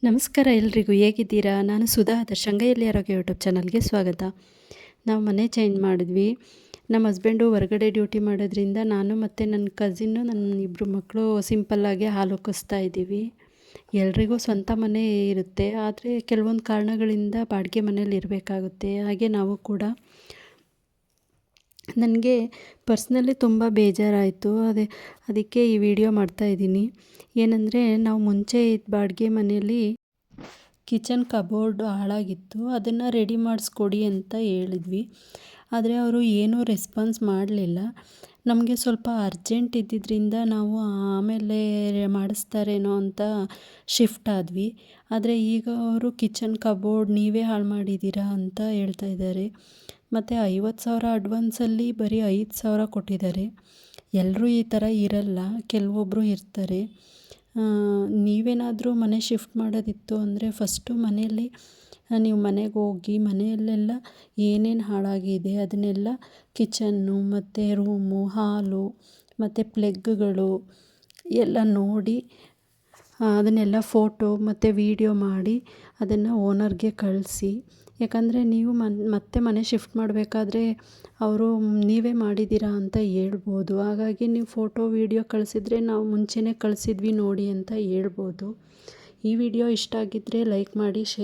ನಮಸ್ಕಾರ ಎಲ್ರಿಗೂ, ಹೇಗಿದ್ದೀರಾ? ನಾನು ಸುಧಾ ರಂಗೈಯಲ್ಲಿ ಆರೋಗ್ಯ ಯೂಟ್ಯೂಬ್ ಚಾನಲ್ಗೆ ಸ್ವಾಗತ. ನಾವು ಮನೆ ಚೇಂಜ್ ಮಾಡಿದ್ವಿ. ನಮ್ಮ ಹಸ್ಬೆಂಡು ಹೊರಗಡೆ ಡ್ಯೂಟಿ ಮಾಡೋದ್ರಿಂದ ನಾನು ಮತ್ತು ನನ್ನ ಕಸಿನ್ನು, ನನ್ನ ಇಬ್ಬರು ಮಕ್ಕಳು ಸಿಂಪಲ್ಲಾಗಿ ಹಾಲು ಕಸ್ತಾ ಇದ್ದೀವಿ. ಎಲ್ರಿಗೂ ಸ್ವಂತ ಮನೆ ಇರುತ್ತೆ, ಆದರೆ ಕೆಲವೊಂದು ಕಾರಣಗಳಿಂದ ಬಾಡಿಗೆ ಮನೇಲಿ ಇರಬೇಕಾಗುತ್ತೆ. ಹಾಗೆ ನಾವು ಕೂಡ ನನಗೆ ಪರ್ಸ್ನಲಿ ತುಂಬ ಬೇಜಾರಾಯಿತು. ಅದಕ್ಕೆ ಈ ವಿಡಿಯೋ ಮಾಡ್ತಾಯಿದ್ದೀನಿ. ಏನಂದರೆ, ನಾವು ಮುಂಚೆ ಇದ್ದ ಬಾಡಿಗೆ ಮನೆಯಲ್ಲಿ ಕಿಚನ್ ಕಬೋರ್ಡು ಹಾಳಾಗಿತ್ತು. ಅದನ್ನು ರೆಡಿ ಮಾಡಿಸ್ಕೊಡಿ ಅಂತ ಹೇಳಿದ್ವಿ. ಆದರೆ ಅವರು ಏನೂ ರೆಸ್ಪಾನ್ಸ್ ಮಾಡಲಿಲ್ಲ. ನಮಗೆ ಸ್ವಲ್ಪ ಅರ್ಜೆಂಟ್ ಇದ್ದಿದ್ದರಿಂದ ನಾವು ಆಮೇಲೆ ಮಾಡಿಸ್ತಾರೇನೋ ಅಂತ ಶಿಫ್ಟ್ ಆದ್ವಿ. ಆದರೆ ಈಗ ಅವರು ಕಿಚನ್ ಕಬೋರ್ಡ್ ನೀವೇ ಹಾಳು ಮಾಡಿದ್ದೀರಾ ಅಂತ ಹೇಳ್ತಾ ಇದ್ದಾರೆ. ಮತ್ತು 50,000 ಅಡ್ವಾನ್ಸಲ್ಲಿ ಬರೀ 5,000 ಕೊಟ್ಟಿದ್ದಾರೆ. ಎಲ್ಲರೂ ಈ ಥರ ಇರಲ್ಲ, ಕೆಲವೊಬ್ಬರು ಇರ್ತಾರೆ. ನೀವೇನಾದರೂ ಮನೆ ಶಿಫ್ಟ್ ಮಾಡೋದಿತ್ತು ಅಂದರೆ ಫಸ್ಟು ಮನೆಯಲ್ಲಿ ನೀವು ಮನೆಗೆ ಹೋಗಿ ಮನೆಯಲ್ಲೆಲ್ಲ ಏನೇನು ಹಾಳಾಗಿದೆ ಅದನ್ನೆಲ್ಲ ಕಿಚನ್ನು ಮತ್ತು ರೂಮು, ಹಾಲು ಮತ್ತು ಪ್ಲಗ್ಗಳು ಎಲ್ಲ ನೋಡಿ ಅದನ್ನೆಲ್ಲ ಫೋಟೋ ಮತ್ತು ವೀಡಿಯೋ ಮಾಡಿ ಅದನ್ನು ಓನರ್ಗೆ ಕಳಿಸಿ. ಯಾಕಂದರೆ ನೀವು ಮತ್ತೆ ಮನೆ ಶಿಫ್ಟ್ ಮಾಡಬೇಕಾದ್ರೆ ಅವರು ನೀವೇ ಮಾಡಿದ್ದೀರಾ ಅಂತ ಹೇಳ್ಬೋದು. ಹಾಗಾಗಿ ನೀವು ಫೋಟೋ ವೀಡಿಯೋ ಕಳಿಸಿದ್ರೆ ನಾವು ಮುಂಚೆನೇ ಕಳಿಸಿದ್ವಿ ನೋಡಿ ಅಂತ ಹೇಳ್ಬೋದು. ಈ ವಿಡಿಯೋ ಇಷ್ಟ ಆಗಿದ್ದರೆ ಲೈಕ್ ಮಾಡಿ, ಶೇರ್